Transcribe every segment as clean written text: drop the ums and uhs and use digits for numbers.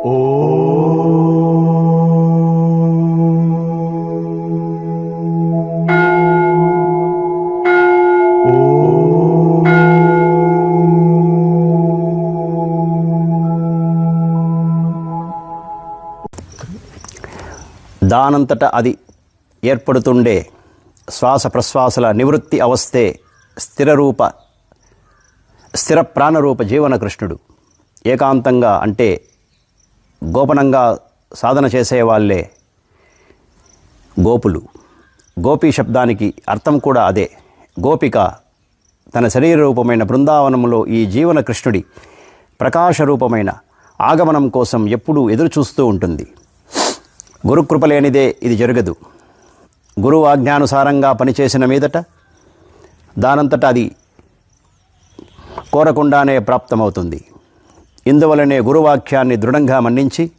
దానంతట అది ఏర్పడుతుండే శ్వాస ప్రశ్వాసల నివృత్తి అవస్థే స్థిర ప్రాణరూప జీవన కృష్ణుడు. ఏకాంతంగా అంటే గోపనంగా సాధన చేసేవాళ్ళే గోపులు. గోపీ శబ్దానికి అర్థం కూడా అదే. గోపిక తన శరీర రూపమైన బృందావనంలో ఈ జీవన కృష్ణుడి ప్రకాశ రూపమైన ఆగమనం కోసం ఎప్పుడూ ఎదురుచూస్తూ ఉంటుంది. గురుకృప లేనిదే ఇది జరగదు. గురువు ఆజ్ఞానుసారంగా పనిచేసిన మీదట దానంతట అది కోరకుండానే ప్రాప్తమవుతుంది. ఇందువలనే గురువాక్యాన్ని దృఢంగా మన్నించి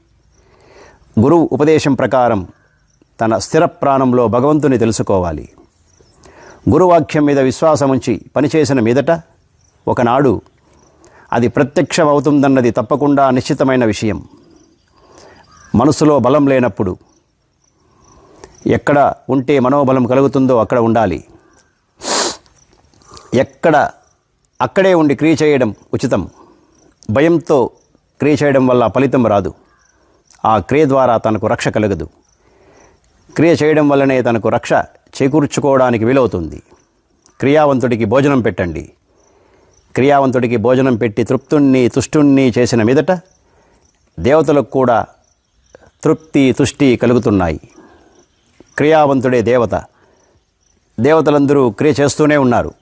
గురువు ఉపదేశం ప్రకారం తన స్థిర ప్రాణంలో భగవంతుని తెలుసుకోవాలి. గురువాక్యం మీద విశ్వాసం ఉంచి పనిచేసిన మీదట ఒకనాడు అది ప్రత్యక్షమవుతుందన్నది తప్పకుండా నిశ్చితమైన విషయం. మనసులో బలం లేనప్పుడు ఎక్కడ ఉంటే మనోబలం కలుగుతుందో అక్కడ ఉండాలి. అక్కడే ఉండి క్రియ చేయడం ఉచితం. భయంతో క్రియ చేయడం వల్ల ఫలితం రాదు. ఆ క్రియ ద్వారా తనకు రక్ష కలగదు. క్రియ చేయడం వల్లనే తనకు రక్ష చేకూర్చుకోవడానికి వీలవుతుంది. క్రియావంతుడికి భోజనం పెట్టండి. క్రియావంతుడికి భోజనం పెట్టి తుష్టుణ్ణి చేసిన మీదట దేవతలకు కూడా తృప్తి తుష్టి కలుగుతున్నాయి. క్రియావంతుడే దేవత. దేవతలందరూ క్రియ చేస్తూనే ఉన్నారు.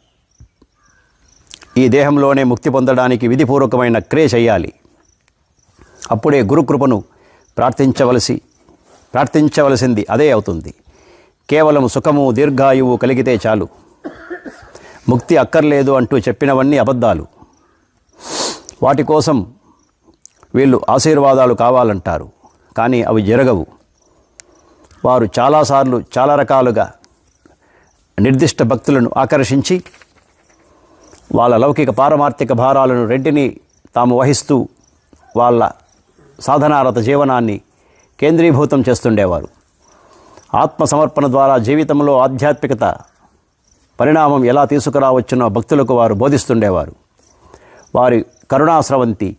ఈ దేహంలోనే ముక్తి పొందడానికి విధిపూర్వకమైన క్రియ చేయాలి. అప్పుడే గురుకృపను ప్రార్థించవలసింది అదే అవుతుంది. కేవలం సుఖము దీర్ఘాయువు కలిగితే చాలు. ముక్తి అక్కర్లేదు అంటూ చెప్పినవన్నీ అబద్ధాలు. వాటి కోసం వీళ్ళు ఆశీర్వాదాలు కావాలంటారు. కానీ అవి జరగవు. వారు చాలాసార్లు చాలా రకాలుగా నిర్దిష్ట భక్తులను ఆకర్షించి వాళ్ళ లౌకిక పారమార్థిక భారాలను రెంటిని తాము వహిస్తూ వాళ్ళ సాధనారత జీవనాన్ని కేంద్రీభూతం చేస్తుండేవారు. ఆత్మసమర్పణ ద్వారా జీవితంలో ఆధ్యాత్మికత పరిణామం ఎలా తీసుకురావచ్చునో భక్తులకు వారు బోధిస్తుండేవారు. వారి కరుణాస్రవంతి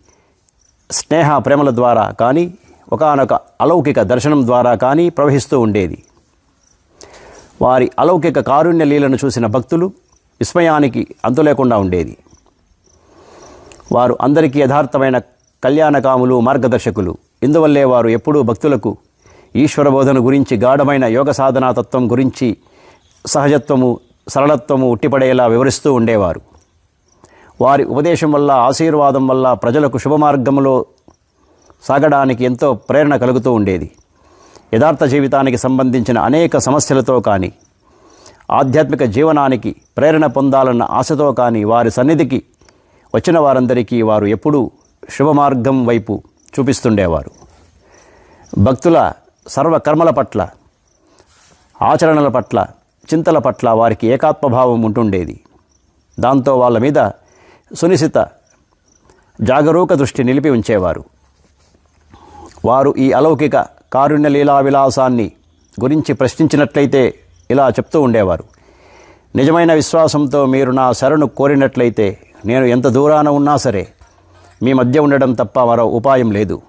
స్నేహ ప్రేమల ద్వారా కానీ ఒకానొక అలౌకిక దర్శనం ద్వారా కానీ ప్రవహిస్తూ ఉండేది. వారి అలౌకిక కారుణ్య లీలను చూసిన భక్తులు విస్మయానికి అంతులేకుండా ఉండేది. వారు అందరికీ యథార్థమైన కళ్యాణకాములు, మార్గదర్శకులు. ఇందువల్లే వారు ఎప్పుడూ భక్తులకు ఈశ్వర బోధన గురించి, గాఢమైన యోగ సాధనా తత్వం గురించి సహజత్వము, సరళత్వము ఉట్టిపడేలా వివరిస్తూ ఉండేవారు. వారి ఉపదేశం వల్ల, ఆశీర్వాదం వల్ల ప్రజలకు శుభమార్గంలో సాగడానికి ఎంతో ప్రేరణ కలుగుతూ ఉండేది. యథార్థ జీవితానికి సంబంధించిన అనేక సమస్యలతో కానీ, ఆధ్యాత్మిక జీవనానికి ప్రేరణ పొందాలన్న ఆశతో కానీ వారి సన్నిధికి వచ్చిన వారందరికీ వారు ఎప్పుడూ శుభమార్గం వైపు చూపిస్తుండేవారు. భక్తుల సర్వకర్మల పట్ల, ఆచరణల పట్ల, చింతల పట్ల వారికి ఏకాత్మభావం ఉంటుండేది. దాంతో వాళ్ళ మీద సునిశిత జాగరూక దృష్టి నిలిపి ఉంచేవారు. వారు ఈ అలౌకిక కారుణ్య లీలా విలాసాన్ని గురించి ప్రశ్నించినట్లయితే ఇలా చెప్తూ ఉండేవారు. నిజమైన విశ్వాసంతో మీరు నా శరణు కోరినట్లయితే నేను ఎంత దూరాన ఉన్నా సరే మీ మధ్య ఉండడం తప్ప మరో ఉపాయం లేదు.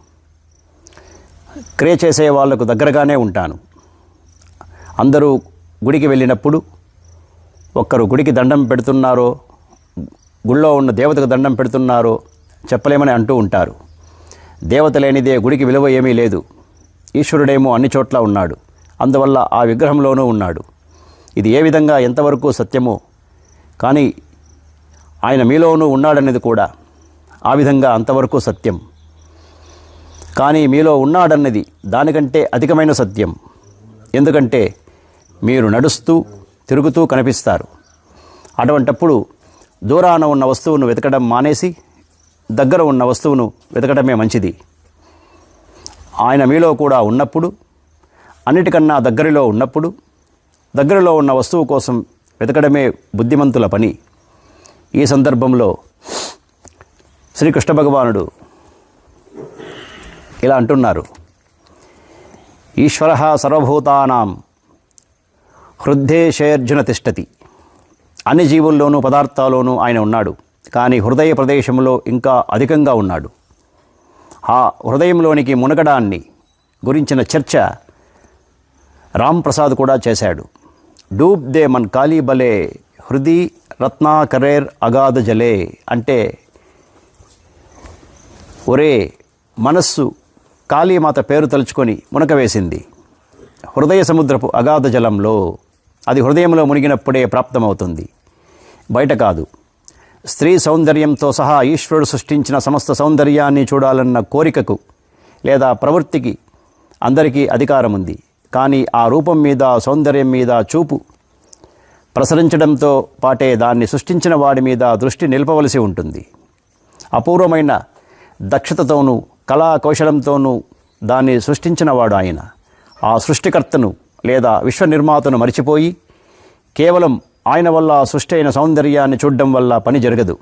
క్రియ చేసే వాళ్లకు దగ్గరగానే ఉంటాను. అందరూ గుడికి వెళ్ళినప్పుడు ఒక్కరు గుడికి దండం పెడుతున్నారో, గుళ్ళో ఉన్న దేవతకు దండం పెడుతున్నారో చెప్పలేమని అంటూ ఉంటారు. దేవత లేనిదే గుడికి విలువ ఏమీ లేదు. ఈశ్వరుడేమో అన్ని చోట్ల ఉన్నాడు. అందువల్ల ఆ విగ్రహంలోనూ ఉన్నాడు. ఇది ఏ విధంగా ఎంతవరకు సత్యమో, కానీ ఆయన మీలోనూ ఉన్నాడనేది కూడా ఆ విధంగా అంతవరకు సత్యం. కానీ మీలో ఉన్నాడన్నది దానికంటే అధికమైన సత్యం. ఎందుకంటే మీరు నడుస్తూ తిరుగుతూ కనిపిస్తారు. అటువంటప్పుడు దూరాన ఉన్న వస్తువును వెతకడం మానేసి దగ్గర ఉన్న వస్తువును వెతకడమే మంచిది. ఆయన మీలో కూడా ఉన్నప్పుడు, అన్నిటికన్నా దగ్గరలో ఉన్నప్పుడు, దగ్గరలో ఉన్న వస్తువు కోసం వెతకడమే బుద్ధిమంతుల పని. ఈ సందర్భంలో శ్రీకృష్ణ భగవానుడు ఇలా అంటున్నారు, ఈశ్వరః సర్వభూతానాం హృద్దేశేర్జున తిష్టతి. అన్ని జీవుల్లోనూ పదార్థాల్లోనూ ఆయన ఉన్నాడు, కానీ హృదయ ప్రదేశంలో ఇంకా అధికంగా ఉన్నాడు. ఆ హృదయంలోనికి మునగడాన్ని గురించిన చర్చ రామ్ ప్రసాద్ కూడా చేశాడు. డూబ్ దే మన్ కాళీ బలే హృది రత్నాకరేర్ అగాధ జలే అంటే, ఒరే మనస్సు కాళీమాత పేరు తలుచుకొని మునకవేసింది హృదయ సముద్రపు అగాధ జలంలో. అది హృదయంలో మునిగినప్పుడే ప్రాప్తమవుతుంది, బయట కాదు. స్త్రీ సౌందర్యంతో సహా ఈశ్వరుడు సృష్టించిన సమస్త సౌందర్యాన్ని చూడాలన్న కోరికకు లేదా ప్రవృత్తికి అందరికీ అధికారం ఉంది. కానీ ఆ రూపం మీద, సౌందర్యం మీద చూపు ప్రసరించడంతో పాటే దాన్ని సృష్టించిన వాడి మీద దృష్టి నిలపవలసి ఉంటుంది. అపూర్వమైన దక్షతతోనూ కళా కౌశలంతోనూ దాన్ని సృష్టించినవాడు ఆయన. ఆ సృష్టికర్తను లేదా విశ్వనిర్మాతను మరిచిపోయి కేవలం ఆయన వల్ల సృష్టి అయిన సౌందర్యాన్ని చూడడం వల్ల పని జరగదు.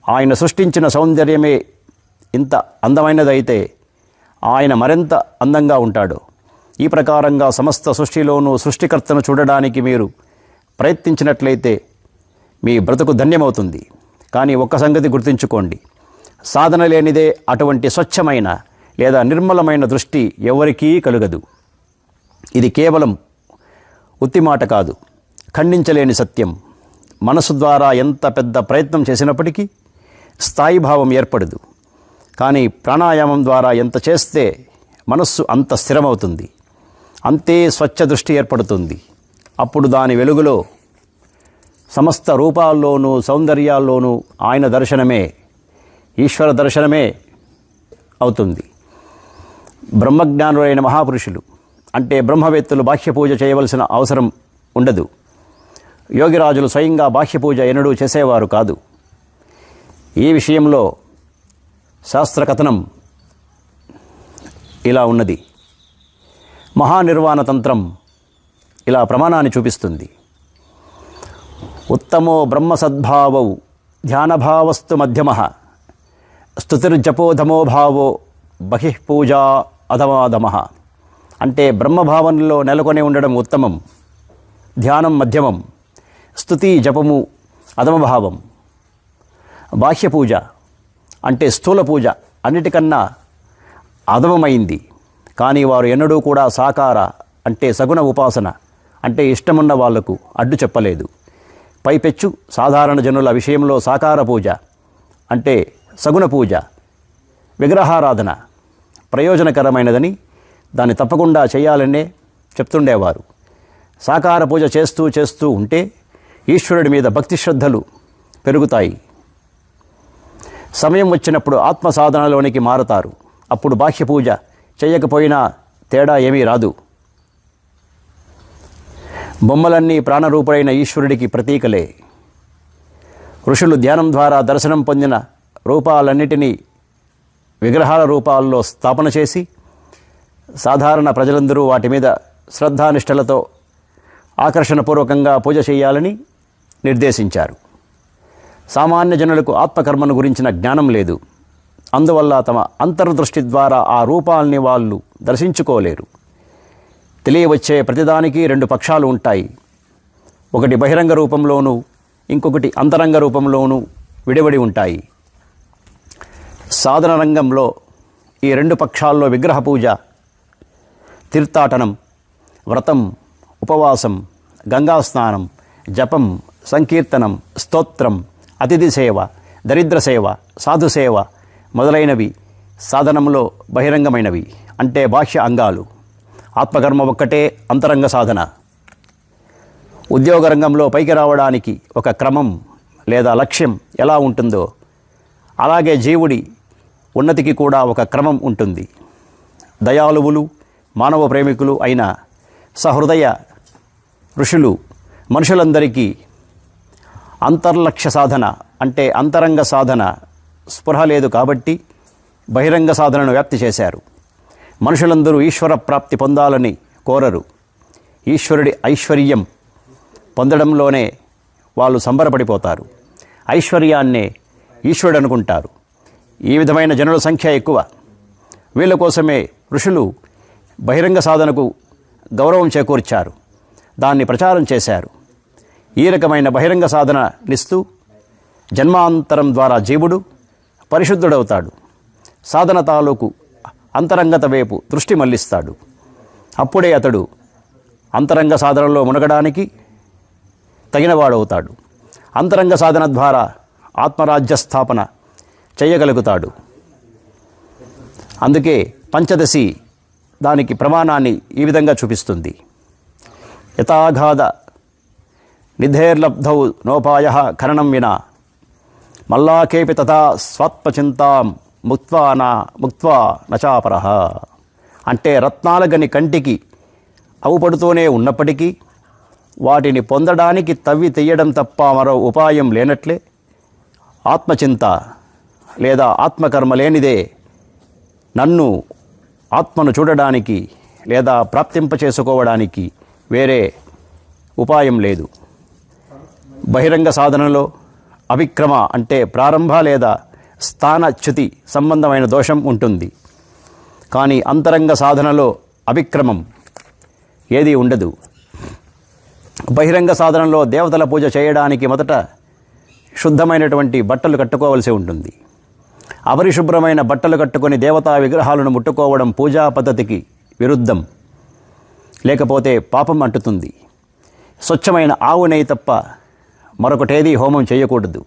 ఆయన సృష్టించిన సౌందర్యమే ఇంత అందమైనదైతే ఆయన మరింత అందంగా ఉంటాడు. ఈ ప్రకారంగా సమస్త సృష్టిలోనూ సృష్టికర్తను చూడడానికి మీరు ప్రయత్నించినట్లయితే మీ బ్రతుకు ధన్యమవుతుంది. కానీ ఒక్క సంగతి గుర్తుంచుకోండి, సాధన లేనిదే అటువంటి స్వచ్ఛమైన లేదా నిర్మలమైన దృష్టి ఎవరికీ కలుగదు. ఇది కేవలం ఉత్తిమాట కాదు, ఖండించలేని సత్యం. మనసు ద్వారా ఎంత పెద్ద ప్రయత్నం చేసినప్పటికీ స్థాయి భావం ఏర్పడదు. కానీ ప్రాణాయామం ద్వారా ఎంత చేస్తే మనస్సు అంత స్థిరమవుతుంది, అంతే స్వచ్ఛ దృష్టి ఏర్పడుతుంది. అప్పుడు దాని వెలుగులో సమస్త రూపాల్లోనూ సౌందర్యాల్లోనూ ఆయన దర్శనమే, ఈశ్వర దర్శనమే అవుతుంది. బ్రహ్మజ్ఞానులైన మహాపురుషులు అంటే బ్రహ్మవేత్తలు బాహ్య పూజ చేయవలసిన అవసరం ఉండదు. యోగిరాజులు స్వయంగా బాహ్య పూజ ఎన్నడూ చేసేవారు కాదు. ఈ విషయంలో శాస్త్రకథనం ఇలా ఉన్నది. మహానిర్వాణ తంత్రం ఇలా ప్రమాణాన్ని చూపిస్తుంది. ఉత్తమో బ్రహ్మసద్భావౌ ధ్యానభావస్తు మధ్యమః స్తుతిర్జపోధమో భావో బహిఃపూజా అధమాధమః అంటే బ్రహ్మభావనలో నెలకొని ఉండడం ఉత్తమం, ధ్యానం మధ్యమం, స్తుతి జపము అధమభావం. బాహ్య పూజ అంటే స్థూల పూజ అన్నిటికన్నా అధమమైంది. కానీ వారు ఎన్నడూ కూడా సాకార అంటే సగుణ ఉపాసన అంటే ఇష్టమున్న వాళ్లకు అడ్డు చెప్పలేదు. పైపెచ్చు సాధారణ జనుల విషయంలో సాకార పూజ అంటే సగుణ పూజ, విగ్రహారాధన ప్రయోజనకరమైనదని, దాన్ని తప్పకుండా చేయాలనే చెప్తుండేవారు. సాకార పూజ చేస్తూ ఉంటే ఈశ్వరుడి మీద భక్తి శ్రద్ధలు పెరుగుతాయి. సమయం వచ్చినప్పుడు ఆత్మ సాధనలోనికి మారతారు. అప్పుడు బాహ్య పూజ చేయకపోయినా తేడా ఏమీ రాదు. బొమ్మలన్నీ ప్రాణరూపుడైన ఈశ్వరుడికి ప్రతీకలే. ఋషులు ధ్యానం ద్వారా దర్శనం పొందిన రూపాలన్నిటినీ విగ్రహాల రూపాల్లో స్థాపన చేసి సాధారణ ప్రజలందరూ వాటి మీద శ్రద్ధానిష్టలతో ఆకర్షణపూర్వకంగా పూజ చేయాలని నిర్దేశించారు. సామాన్య జనులకు ఆత్మకర్మను గురించిన జ్ఞానం లేదు. అందువల్ల తమ అంతర్దృష్టి ద్వారా ఆ రూపాల్ని వాళ్ళు దర్శించుకోలేరు. తెలియవచ్చే ప్రతిదానికి రెండు పక్షాలు ఉంటాయి. ఒకటి బహిరంగ రూపంలోనూ, ఇంకొకటి అంతరంగ రూపంలోనూ విడివడి ఉంటాయి. సాధన రంగంలో ఈ రెండు పక్షాల్లో విగ్రహ పూజ, తీర్థాటనం, వ్రతం, ఉపవాసం, గంగాస్నానం, జపం, సంకీర్తనం, స్తోత్రం, అతిథి సేవ, దరిద్ర సేవ, సాధు సేవ మొదలైనవి సాధనంలో బహిరంగమైనవి అంటే బాహ్య అంగాలు. ఆత్మకర్మ ఒక్కటే అంతరంగ సాధన. ఉద్యోగ రంగంలో పైకి రావడానికి ఒక క్రమం లేదా లక్ష్యం ఎలా ఉంటుందో అలాగే జీవుడి ఉన్నతికి కూడా ఒక క్రమం ఉంటుంది. దయాళువులు, మానవ ప్రేమికులు అయిన సహృదయ ఋషులు మనుషులందరికీ అంతర్లక్ష్య సాధన అంటే అంతరంగ సాధన స్పృహ లేదు కాబట్టి బహిరంగ సాధనను వ్యాప్తి చేశారు. మనుషులందరూ ఈశ్వర ప్రాప్తి పొందాలని కోరరు. ఈశ్వరుడి ఐశ్వర్యం పొందడంలోనే వాళ్ళు సంబరపడిపోతారు. ఐశ్వర్యాన్నే ఈశ్వరుడు అనుకుంటారు. ఈ విధమైన జనుల సంఖ్య ఎక్కువ. వీళ్ళ కోసమే ఋషులు బహిరంగ సాధనకు గౌరవం చేకూర్చారు, దాన్ని ప్రచారం చేశారు. ఈ రకమైన బహిరంగ సాధననిస్తూ జన్మాంతరం ద్వారా జీవుడు పరిశుద్ధుడవుతాడు. సాధన తాలూకు అంతరంగత వైపు దృష్టి మళ్లిస్తాడు. అప్పుడే అతడు అంతరంగ సాధనలో మునగడానికి తగినవాడవుతాడు. అంతరంగ సాధన ద్వారా ఆత్మరాజ్య స్థాపన చేయగలుగుతాడు. అందుకే పంచదశి దానికి ప్రమాణాన్ని ఈ విధంగా చూపిస్తుంది. యథాగాధ నిధేర్లబ్ధౌ నోపాయ ఖననం వినా మల్లాకేపి తథా స్వాత్మచింతాం ముక్త్వా నచాపరః. అంటే రత్నాలగని కంటికి అవుపడుతూనే ఉన్నప్పటికీ వాటిని పొందడానికి తవ్వి తీయడం తప్ప మరో ఉపాయం లేనట్లే ఆత్మచింత లేదా ఆత్మకర్మ లేనిదే నన్ను ఆత్మను చూడడానికి లేదా ప్రాప్తింపచేసుకోవడానికి వేరే ఉపాయం లేదు. బహిరంగ సాధనలో అవిక్రమ అంటే ప్రారంభ లేదా స్థానచ్యుతి సంబంధమైన దోషం ఉంటుంది. కానీ అంతరంగ సాధనలో అవిక్రమం ఏదీ ఉండదు. బహిరంగ సాధనలో దేవతల పూజ చేయడానికి మొదట శుద్ధమైనటువంటి బట్టలు కట్టుకోవలసి ఉంటుంది. అపరిశుభ్రమైన బట్టలు కట్టుకొని దేవతా విగ్రహాలను ముట్టుకోవడం పూజా పద్ధతికి విరుద్ధం, లేకపోతే పాపం అంటుతుంది. స్వచ్ఛమైన ఆవు నెయ్యి తప్ప మరొకటేదీ హోమం చేయకూడదు.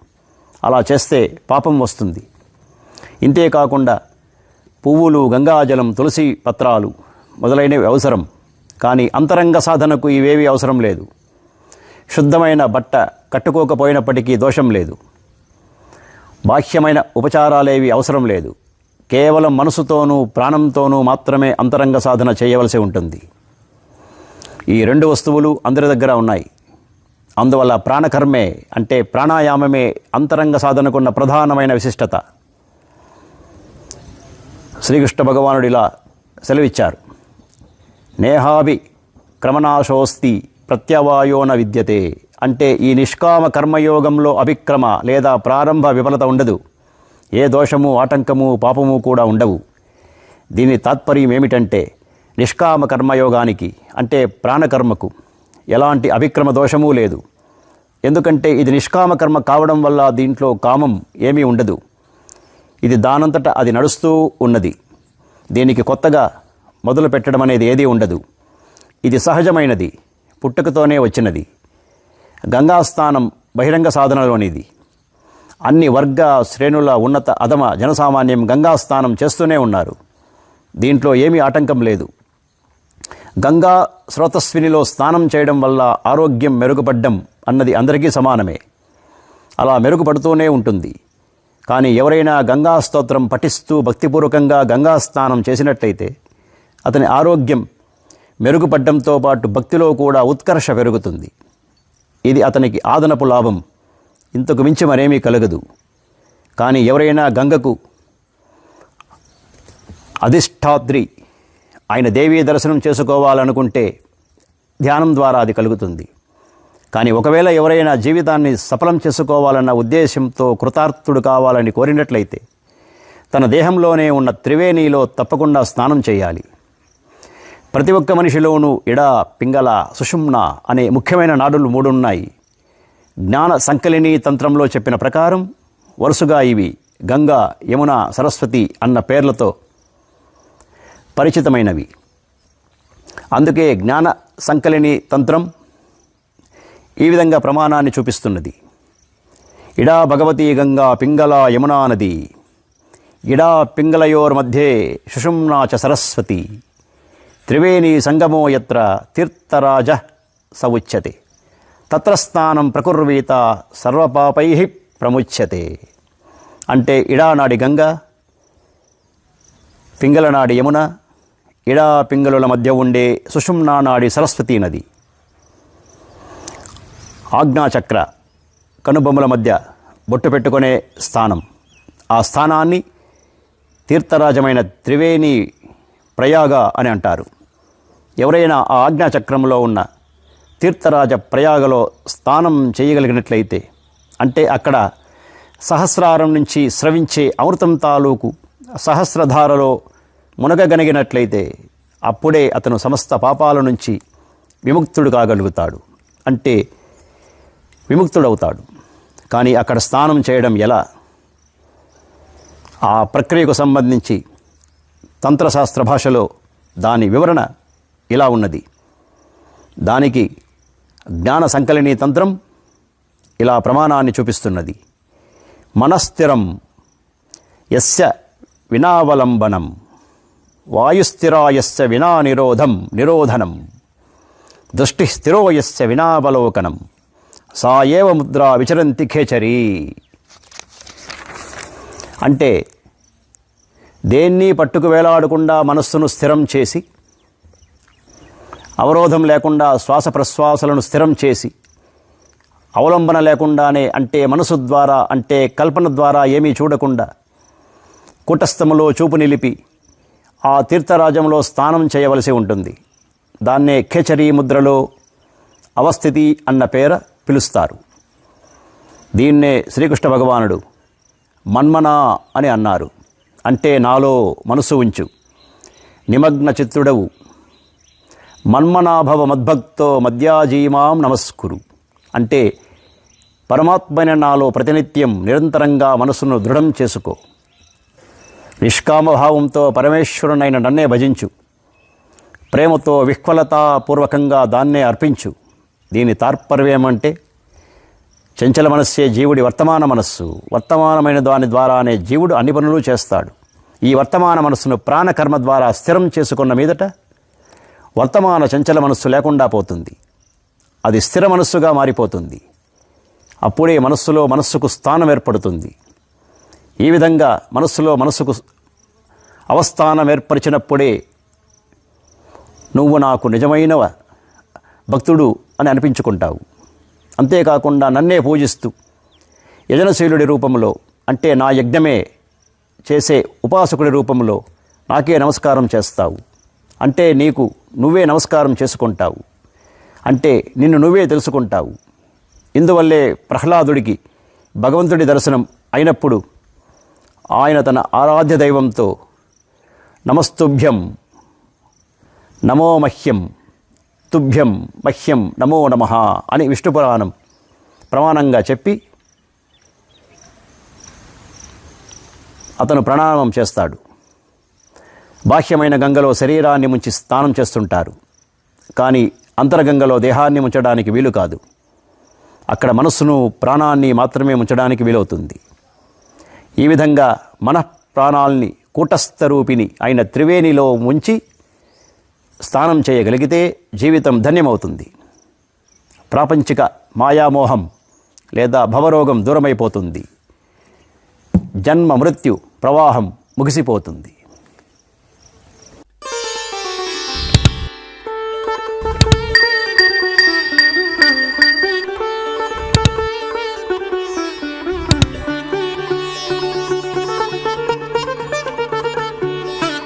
అలా చేస్తే పాపం వస్తుంది. ఇంతేకాకుండా పువ్వులు, గంగాజలం, తులసి పత్రాలు మొదలైనవి అవసరం. కానీ అంతరంగ సాధనకు ఇవేవి అవసరం లేదు. శుద్ధమైన బట్ట కట్టుకోకపోయినప్పటికీ దోషం లేదు. బాహ్యమైన ఉపచారాలేవి అవసరం లేదు. కేవలం మనసుతోనూ ప్రాణంతోనూ మాత్రమే అంతరంగ సాధన చేయవలసి ఉంటుంది. ఈ రెండు వస్తువులు అందరి దగ్గర ఉన్నాయి. అందువల్ల ప్రాణకర్మే అంటే ప్రాణాయామమే అంతరంగ సాధనకున్న ప్రధానమైన విశిష్టత. శ్రీకృష్ణ భగవానుడు ఇలా సెలవిచ్చారు: నేహాభి క్రమనాశోస్తి ప్రత్యవాయోన విద్యతే. అంటే ఈ నిష్కామ కర్మయోగంలో అభిక్రమ లేదా ప్రారంభ విఫలత ఉండదు. ఏ దోషము, ఆటంకము, పాపము కూడా ఉండవు. దీని తాత్పర్యం ఏమిటంటే నిష్కామ కర్మయోగానికి అంటే ప్రాణకర్మకు ఎలాంటి అభిక్రమ దోషమూ లేదు. ఎందుకంటే ఇది నిష్కామ కర్మ కావడం వల్ల దీంట్లో కామం ఏమీ ఉండదు. ఇది దానంతట అది నడుస్తూ ఉన్నది. దీనికి కొత్తగా మొదలు పెట్టడం అనేది ఏదీ ఉండదు. ఇది సహజమైనది, పుట్టుకతోనే వచ్చినది. గంగాస్నానం బహిరంగ సాధనలోనిది. అన్ని వర్గ శ్రేణుల ఉన్నత అధమ జనసామాన్యం గంగాస్నానం చేస్తూనే ఉన్నారు. దీంట్లో ఏమీ ఆటంకం లేదు. గంగా స్రోతస్వినిలో స్నానం చేయడం వల్ల ఆరోగ్యం మెరుగుపడ్డం అన్నది అందరికీ సమానమే. అలా మెరుగుపడుతూనే ఉంటుంది. కానీ ఎవరైనా గంగా స్తోత్రం పఠిస్తూ భక్తిపూర్వకంగా గంగా స్నానం చేసినట్లయితే అతని ఆరోగ్యం మెరుగుపడ్డంతో పాటు భక్తిలో కూడా ఉత్కర్ష పెరుగుతుంది. ఇది అతనికి ఆదనపు లాభం. ఇంతకు మించి మరేమీ కలగదు. కానీ ఎవరైనా గంగకు అధిష్టాత్రి ఆయన దేవీ దర్శనం చేసుకోవాలనుకుంటే ధ్యానం ద్వారా అది కలుగుతుంది. కానీ ఒకవేళ ఎవరైనా జీవితాన్ని సఫలం చేసుకోవాలన్న ఉద్దేశంతో కృతార్థుడు కావాలని కోరినట్లయితే తన దేహంలోనే ఉన్న త్రివేణిలో తప్పకుండా స్నానం చేయాలి. ప్రతి ఒక్క మనిషిలోనూ ఇడ, పింగళ, సుషుమ్న అనే ముఖ్యమైన నాడులు 3 ఉన్నాయి. జ్ఞాన సంకలిని తంత్రంలో చెప్పిన ప్రకారం వరుసగా ఇవి గంగా, యమున, సరస్వతి అన్న పేర్లతో పరిచితమైనవి. అందుకే జ్ఞాన సంకలిని తంత్రం ఈ విధంగా ప్రమాణాన్ని చూపిస్తున్నది. ఇడా భగవతి గంగా పింగళ యమునా నది, ఇడా పింగళయోర్మధ్యే సుషుమ్నా చ సరస్వతి, త్రివేణి సంగమో యత్ర తీర్థరాజ స ఉచ్యతే, తత్ర స్నానం ప్రకుర్వీత సర్వపాపై ప్రముచ్యతే. అంటే ఇడానాడి గంగ, పింగళనాడి యమున, ఇడా పింగళుల మధ్య ఉండే సుషుమ్నా నాడి సరస్వతీ నది, ఆజ్ఞాచక్ర కనుబొమ్మల మధ్య బొట్టు పెట్టుకునే స్థానం. ఆ స్థానాన్ని తీర్థరాజమైన త్రివేణి ప్రయాగ అని అంటారు. ఎవరైనా ఆ ఆజ్ఞాచక్రంలో ఉన్న తీర్థరాజ ప్రయాగలో స్నానం చేయగలిగినట్లయితే, అంటే అక్కడ సహస్రారం నుంచి స్రవించే అమృతం తాలూకు సహస్రధారలో మునగగలిగినట్లయితే అప్పుడే అతను సమస్త పాపాల నుంచి విముక్తుడు కాగలుగుతాడు, అంటే విముక్తుడవుతాడు. కానీ అక్కడ స్నానం చేయడం ఎలా? ఆ ప్రక్రియకు సంబంధించి తంత్రశాస్త్ర భాషలో దాని వివరణ ఇలా ఉన్నది. దానికి జ్ఞాన సంకలిని తంత్రం ఇలా ప్రమాణాన్ని చూపిస్తున్నది. మనస్థిరం యస్య వినావలంబనం వాయుస్థిరాయస్య వినా నిరోధనం దృష్టి స్థిరో యస్య వినావలోకనం సా ఏవ ముద్రా విచరంతి ఖేచరీ. అంటే దేన్ని పట్టుకు వేలాడకుండా మనస్సును స్థిరం చేసి, అవరోధం లేకుండా శ్వాస ప్రశ్వాసలను స్థిరం చేసి, అవలంబన లేకుండానే అంటే మనసు ద్వారా అంటే కల్పన ద్వారా ఏమీ చూడకుండా కూటస్థములో చూపు నిలిపి ఆ తీర్థరాజంలో స్నానం చేయవలసి ఉంటుంది. దాన్నే ఖేచరీ ముద్రలో అవస్థితి అన్న పేర పిలుస్తారు. దీన్నే శ్రీకృష్ణ భగవానుడు మన్మనా అని అన్నారు. అంటే నాలో మనసు ఉంచు, నిమగ్న చిత్తుడవు, మన్మనాభవ మద్భక్తో మధ్యాజీమాం నమస్కురు. అంటే పరమాత్మైన నాలో ప్రతినిత్యం నిరంతరంగా మనసును దృఢం చేసుకో, నిష్కామభావంతో పరమేశ్వరునైన నన్నే భజించు, ప్రేమతో విహ్వలతాపూర్వకంగా దాన్నే అర్పించు. దీని తాత్పర్యమేమంటే చంచల మనస్సే జీవుడి వర్తమాన మనస్సు. వర్తమానమైన దాని ద్వారానే జీవుడు అన్ని పనులు చేస్తాడు. ఈ వర్తమాన మనస్సును ప్రాణకర్మ ద్వారా స్థిరం చేసుకున్న మీదట వర్తమాన చంచల మనస్సు లేకుండా పోతుంది. అది స్థిర మనస్సుగా మారిపోతుంది. అప్పుడే మనస్సుకు స్థానం ఏర్పడుతుంది. ఈ విధంగా మనస్సుకు అవస్థానం ఏర్పరిచినప్పుడే నువ్వు నాకు నిజమైన భక్తుడు అని అనిపించుకుంటావు. అంతేకాకుండా నన్నే పూజిస్తూ యజనశీలుడి రూపంలో అంటే నా యజ్ఞమే చేసే ఉపాసకుడి రూపంలో నాకే నమస్కారం చేస్తావు. అంటే నీకు నువ్వే నమస్కారం చేసుకుంటావు. అంటే నిన్ను నువ్వే తెలుసుకుంటావు. ఇందువల్లే ప్రహ్లాదుడికి భగవంతుడి దర్శనం అయినప్పుడు ఆయన తన ఆరాధ్య దైవంతో నమస్తుభ్యం నమో మహ్యం తుభ్యం మహ్యం నమో నమః అని విష్ణు పురాణం ప్రమాణంగా చెప్పి అతను ప్రణామం చేస్తాడు. బాహ్యమైన గంగలో శరీరాన్ని ముంచి స్నానం చేస్తుంటారు. కానీ అంతర్గంగలో దేహాన్ని ముంచడానికి వీలు కాదు. అక్కడ మనస్సును ప్రాణాన్ని మాత్రమే ఉంచడానికి వీలవుతుంది. ఈ విధంగా మనఃప్రాణాల్ని కూటస్థ రూపిణి అయిన త్రివేణిలో ముంచి స్నానం చేయగలిగితే జీవితం ధన్యమవుతుంది. ప్రాపంచిక మాయామోహం లేదా భవరోగం దూరమైపోతుంది. జన్మ మృత్యు ప్రవాహం ముగిసిపోతుంది.